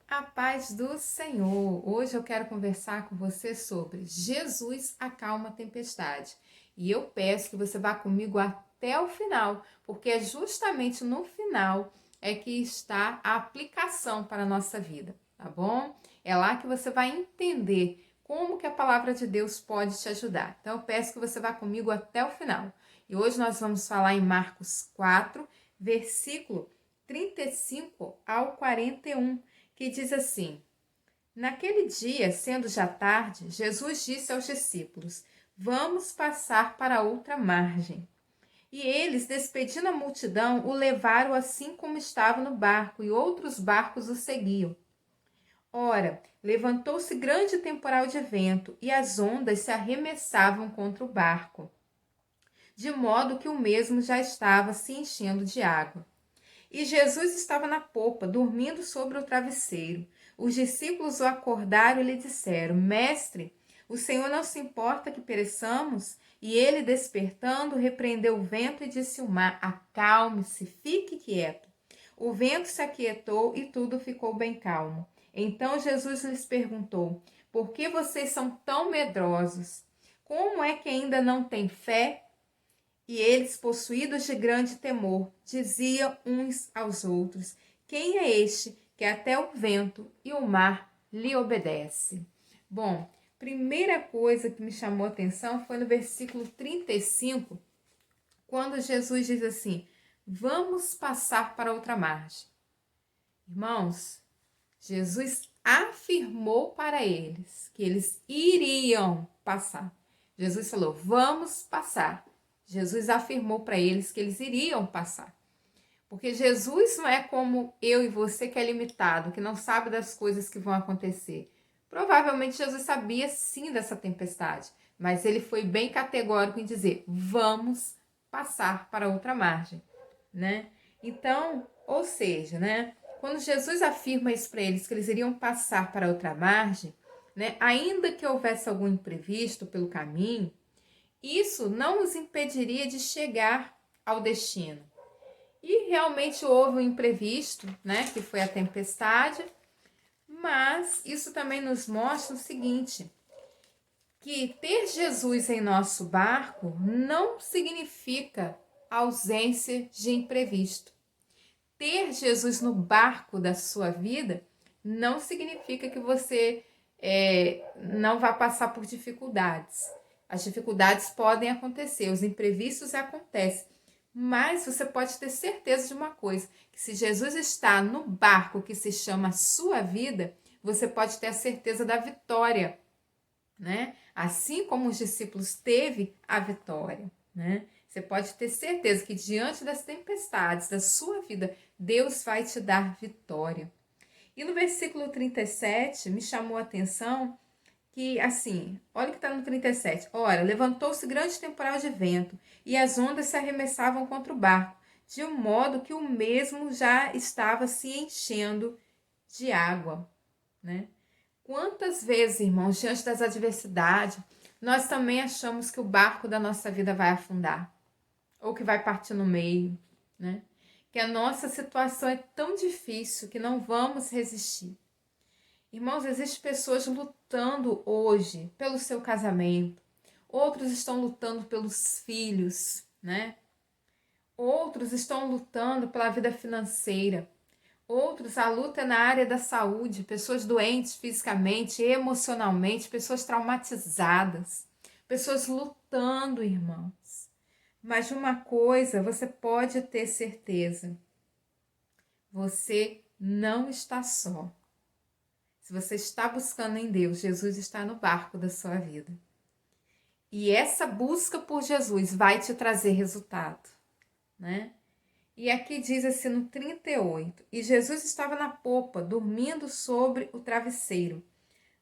A paz do Senhor! Hoje eu quero conversar com você sobre Jesus acalma a tempestade. E eu peço que você vá comigo até o final, porque é justamente no final que está a aplicação para a nossa vida, tá bom? É lá que você vai entender como que a palavra de Deus pode te ajudar. Então eu peço que você vá comigo até o final. E hoje nós vamos falar em Marcos 4, versículo 35 ao 41, que diz assim: Naquele dia, sendo já tarde, Jesus disse aos discípulos: Vamos passar para outra margem. E eles, despedindo a multidão, o levaram assim como estava no barco, e outros barcos o seguiam. Ora, levantou-se grande temporal de vento, e as ondas se arremessavam contra o barco, de modo que o mesmo já estava se enchendo de água. E Jesus estava na popa, dormindo sobre o travesseiro. Os discípulos o acordaram e lhe disseram: Mestre, o Senhor não se importa que pereçamos? E ele, despertando, repreendeu o vento e disse ao mar: Acalme-se, fique quieto. O vento se aquietou e tudo ficou bem calmo. Então Jesus lhes perguntou: Por que vocês são tão medrosos? Como é que ainda não têm fé? E eles, possuídos de grande temor, diziam uns aos outros: Quem é este que até o vento e o mar lhe obedece? Bom, primeira coisa que me chamou a atenção foi no versículo 35, quando Jesus diz assim: Vamos passar para outra margem. Irmãos, Jesus afirmou para eles que eles iriam passar. Jesus falou: Vamos passar. Jesus afirmou para eles que eles iriam passar. Porque Jesus não é como eu e você, que é limitado, que não sabe das coisas que vão acontecer. Provavelmente Jesus sabia sim dessa tempestade, mas ele foi bem categórico em dizer: vamos passar para outra margem, né? Então, ou seja, né? Quando Jesus afirma isso para eles, que eles iriam passar para outra margem, né? Ainda que houvesse algum imprevisto pelo caminho, isso não os impediria de chegar ao destino. E realmente houve um imprevisto, né, que foi a tempestade, mas isso também nos mostra o seguinte: que ter Jesus em nosso barco não significa ausência de imprevisto. Ter Jesus no barco da sua vida não significa que você não vai passar por dificuldades. As dificuldades podem acontecer, os imprevistos acontecem, mas você pode ter certeza de uma coisa: que se Jesus está no barco que se chama sua vida, você pode ter a certeza da vitória, né? Assim como os discípulos teve a vitória, né? Você pode ter certeza que diante das tempestades da sua vida, Deus vai te dar vitória. E no versículo 37 me chamou a atenção que, assim, olha o que está no 37. Ora, levantou-se grande temporal de vento, e as ondas se arremessavam contra o barco, de um modo que o mesmo já estava se enchendo de água, né? Quantas vezes, irmãos, diante das adversidades, nós também achamos que o barco da nossa vida vai afundar, ou que vai partir no meio, né? Que a nossa situação é tão difícil que não vamos resistir. Irmãos, existem pessoas lutando hoje pelo seu casamento, outros estão lutando pelos filhos, né? Outros estão lutando pela vida financeira. Outros, a luta é na área da saúde, pessoas doentes fisicamente, emocionalmente, pessoas traumatizadas, pessoas lutando, irmãos. Mas de uma coisa você pode ter certeza: você não está só. Se você está buscando em Deus, Jesus está no barco da sua vida. E essa busca por Jesus vai te trazer resultado, né? E aqui diz assim no 38, e Jesus estava na popa, dormindo sobre o travesseiro.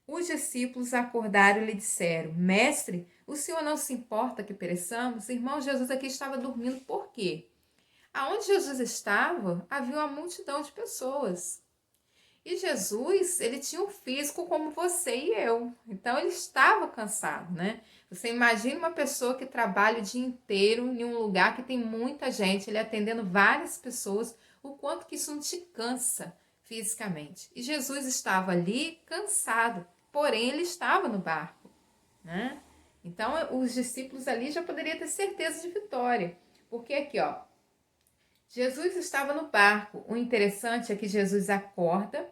Os discípulos acordaram e lhe disseram: Mestre, o Senhor não se importa que pereçamos? Irmão, Jesus aqui estava dormindo por quê? Aonde Jesus estava, havia uma multidão de pessoas. E Jesus, ele tinha um físico como você e eu. Então, ele estava cansado, né? Você imagina uma pessoa que trabalha o dia inteiro em um lugar que tem muita gente, ele atendendo várias pessoas, o quanto que isso não te cansa, fisicamente. E Jesus estava ali cansado, porém ele estava no barco, né? Então os discípulos ali já poderiam ter certeza de vitória, porque aqui, ó, Jesus estava no barco. O interessante é que Jesus acorda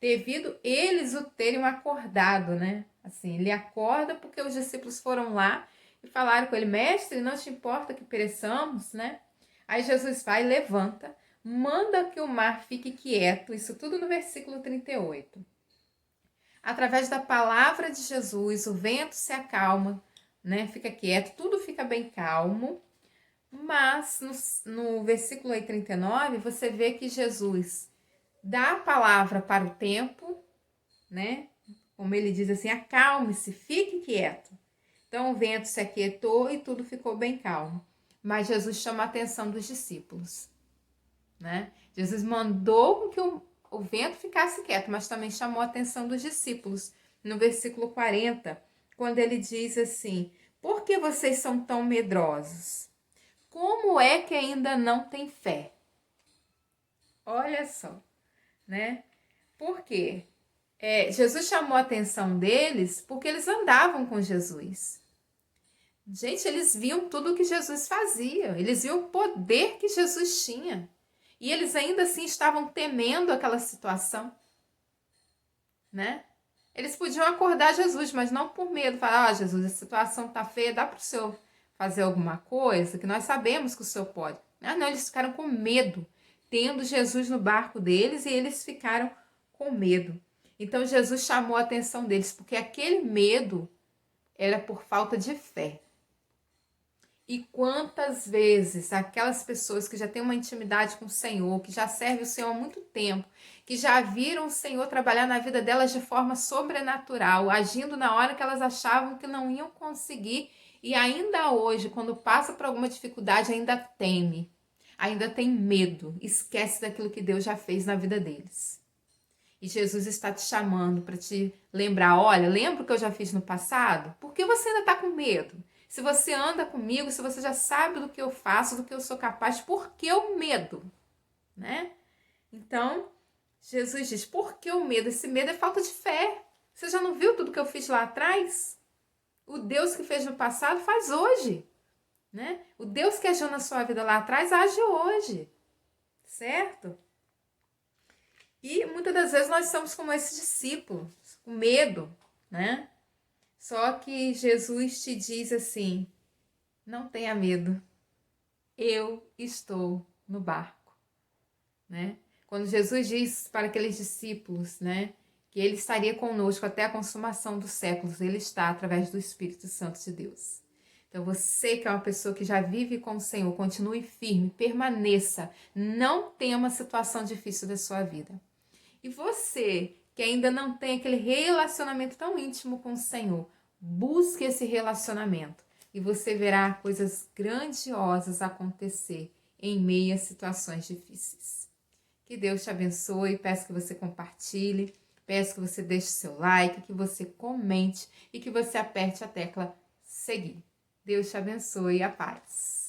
devido eles o terem acordado, né? Assim, ele acorda porque os discípulos foram lá e falaram com ele: mestre, não te importa que pereçamos, né? Aí Jesus vai, levanta, manda que o mar fique quieto, isso tudo no versículo 38. Através da palavra de Jesus, o vento se acalma, né? Fica quieto, tudo fica bem calmo. Mas no versículo aí 39, você vê que Jesus dá a palavra para o tempo, né? Como ele diz assim, acalme-se, fique quieto. Então o vento se aquietou e tudo ficou bem calmo. Mas Jesus chama a atenção dos discípulos, né? Jesus mandou que o vento ficasse quieto, mas também chamou a atenção dos discípulos. No versículo 40, quando ele diz assim: por que vocês são tão medrosos? Como é que ainda não tem fé? Olha só, né? Por quê? Jesus chamou a atenção deles porque eles andavam com Jesus. Gente, eles viam tudo o que Jesus fazia, eles viam o poder que Jesus tinha. E eles ainda assim estavam temendo aquela situação, né? Eles podiam acordar Jesus, mas não por medo. Falar: Jesus, a situação tá feia, dá para o senhor fazer alguma coisa? Que nós sabemos que o senhor pode. Não, eles ficaram com medo, tendo Jesus no barco deles, e eles ficaram com medo. Então Jesus chamou a atenção deles, porque aquele medo era por falta de fé. E quantas vezes aquelas pessoas que já têm uma intimidade com o Senhor, que já servem o Senhor há muito tempo, que já viram o Senhor trabalhar na vida delas de forma sobrenatural, agindo na hora que elas achavam que não iam conseguir, e ainda hoje, quando passa por alguma dificuldade, ainda teme, ainda tem medo, esquece daquilo que Deus já fez na vida deles. E Jesus está te chamando para te lembrar: olha, lembra o que eu já fiz no passado? Por que você ainda está com medo? Se você anda comigo, se você já sabe do que eu faço, do que eu sou capaz, por que o medo? Né? Então, Jesus diz: por que o medo? Esse medo é falta de fé. Você já não viu tudo que eu fiz lá atrás? O Deus que fez no passado faz hoje. Né? O Deus que agiu na sua vida lá atrás age hoje. Certo? E muitas das vezes nós somos como esses discípulos, com medo, né? Só que Jesus te diz assim: não tenha medo, eu estou no barco, né? Quando Jesus diz para aqueles discípulos, né, que ele estaria conosco até a consumação dos séculos, ele está através do Espírito Santo de Deus. Então você que é uma pessoa que já vive com o Senhor, continue firme, permaneça, não tenha uma situação difícil da sua vida. E você que ainda não tem aquele relacionamento tão íntimo com o Senhor, busque esse relacionamento e você verá coisas grandiosas acontecer em meio a situações difíceis. Que Deus te abençoe, peço que você compartilhe, peço que você deixe seu like, que você comente e que você aperte a tecla seguir. Deus te abençoe e a paz.